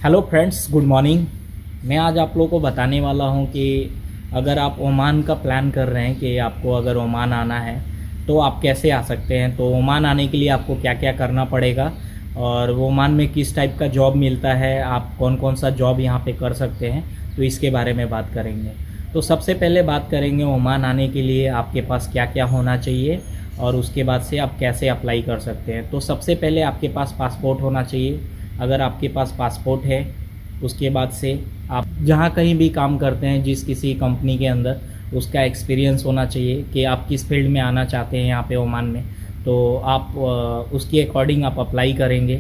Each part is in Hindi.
Hello friends, good morning. मैं आज आप लोगों को बताने वाला हूं कि अगर आप ओमान का प्लान कर रहे हैं कि आपको अगर ओमान आना है तो आप कैसे आ सकते हैं। तो ओमान आने के लिए आपको क्या क्या करना पड़ेगा और ओमान में किस टाइप का जॉब मिलता है, आप कौन कौन सा जॉब यहां पे कर सकते हैं, तो इसके बारे में बात करेंगे। तो सबसे पहले बात करेंगे ओमान आने के लिए आपके पास क्या क्या होना चाहिए और उसके बाद से आप कैसे अप्लाई कर सकते हैं। तो सबसे पहले आपके पास पासपोर्ट होना चाहिए। अगर आपके पास पासपोर्ट है, उसके बाद से आप जहाँ कहीं भी काम करते हैं, जिस किसी कंपनी के अंदर, उसका एक्सपीरियंस होना चाहिए कि आप किस फील्ड में आना चाहते हैं यहाँ पे ओमान में। तो आप उसके अकॉर्डिंग आप अप्लाई करेंगे।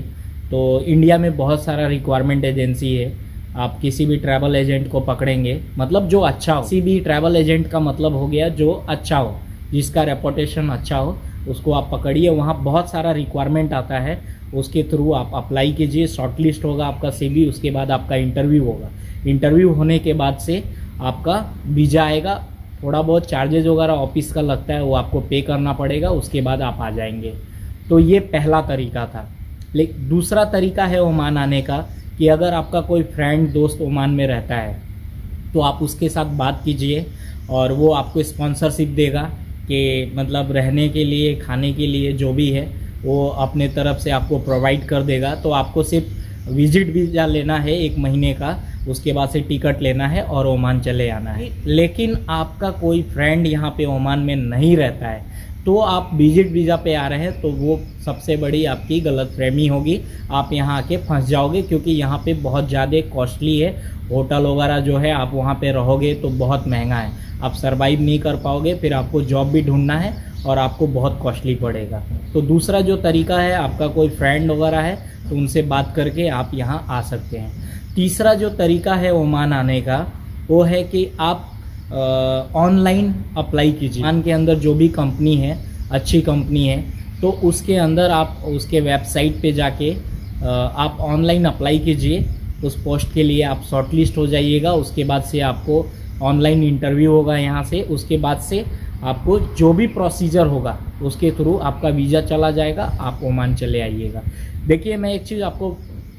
तो इंडिया में बहुत सारा रिक्वायरमेंट एजेंसी है। आप किसी भी ट्रैवल एजेंट को पकड़ेंगे, मतलब जो अच्छा हो। किसी भी ट्रैवल एजेंट का मतलब हो गया जो अच्छा हो, जिसका रेपुटेशन अच्छा हो, उसको आप पकड़िए। वहाँ बहुत सारा रिक्वायरमेंट आता है, उसके थ्रू आप अप्लाई कीजिए। शॉर्टलिस्ट होगा आपका सीवी, उसके बाद आपका इंटरव्यू होगा। इंटरव्यू होने के बाद से आपका वीज़ा आएगा। थोड़ा बहुत चार्जेज वगैरह ऑफिस का लगता है, वो आपको पे करना पड़ेगा, उसके बाद आप आ जाएंगे। तो ये पहला तरीका था। लेकिन दूसरा तरीका है ओमान आने का कि अगर आपका कोई फ्रेंड दोस्त ओमान में रहता है तो आप उसके साथ बात कीजिए और वो आपको स्पॉन्सरशिप देगा कि मतलब रहने के लिए, खाने के लिए जो भी है वो अपने तरफ से आपको प्रोवाइड कर देगा। तो आपको सिर्फ विजिट वीज़ा लेना है 1 महीने का, उसके बाद से टिकट लेना है और ओमान चले आना है। लेकिन आपका कोई फ्रेंड यहाँ पे ओमान में नहीं रहता है तो आप विजिट वीज़ा पे आ रहे हैं, तो वो सबसे बड़ी आपकी गलतफहमी होगी। आप यहाँ आके फंस जाओगे क्योंकि यहाँ पे बहुत ज़्यादा कॉस्टली है। होटल वगैरह जो है, आप वहाँ पे रहोगे तो बहुत महंगा है, आप सर्वाइव नहीं कर पाओगे। फिर आपको जॉब भी ढूंढना है और आपको बहुत कॉस्टली पड़ेगा। तो दूसरा जो तरीका है, आपका कोई फ्रेंड वगैरह है तो उनसे बात करके आप यहाँ आ सकते हैं। तीसरा जो तरीका है ओमान आने का, वो है कि आप ऑनलाइन अप्लाई कीजिए। ओमान के अंदर जो भी कंपनी है, अच्छी कंपनी है, तो उसके अंदर आप उसके वेबसाइट पे जाके आप ऑनलाइन अप्लाई कीजिए। उस पोस्ट के लिए आप शॉर्टलिस्ट हो जाइएगा। उसके बाद से आपको ऑनलाइन इंटरव्यू होगा यहाँ से। उसके बाद से आपको जो भी प्रोसीजर होगा उसके थ्रू आपका वीज़ा चला जाएगा, आप ओमान चले आइएगा। देखिए, मैं एक चीज़ आपको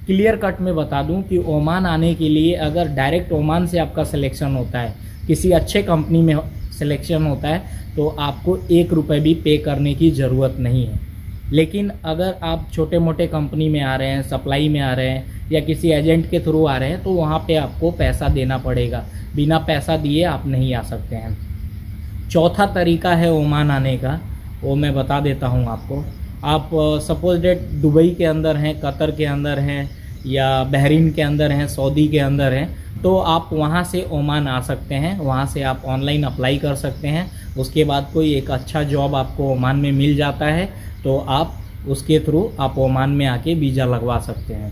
क्लियर कट में बता दूं कि ओमान आने के लिए अगर डायरेक्ट ओमान से आपका सिलेक्शन होता है, किसी अच्छे कंपनी में सिलेक्शन होता है, तो आपको 1 रुपये भी पे करने की ज़रूरत नहीं है। लेकिन अगर आप छोटे मोटे कंपनी में आ रहे हैं, सप्लाई में आ रहे हैं या किसी एजेंट के थ्रू आ रहे हैं, तो वहाँ पे आपको पैसा देना पड़ेगा। बिना पैसा दिए आप नहीं आ सकते हैं। चौथा तरीका है ओमान आने का, वो मैं बता देता हूँ आपको। आप सपोज डेट दुबई के अंदर हैं, कतर के अंदर हैं या बहरीन के अंदर हैं, सऊदी के अंदर हैं, तो आप वहाँ से ओमान आ सकते हैं। वहाँ से आप ऑनलाइन अप्लाई कर सकते हैं। उसके बाद कोई एक अच्छा जॉब आपको ओमान में मिल जाता है तो आप उसके थ्रू आप ओमान में आके वीज़ा लगवा सकते हैं।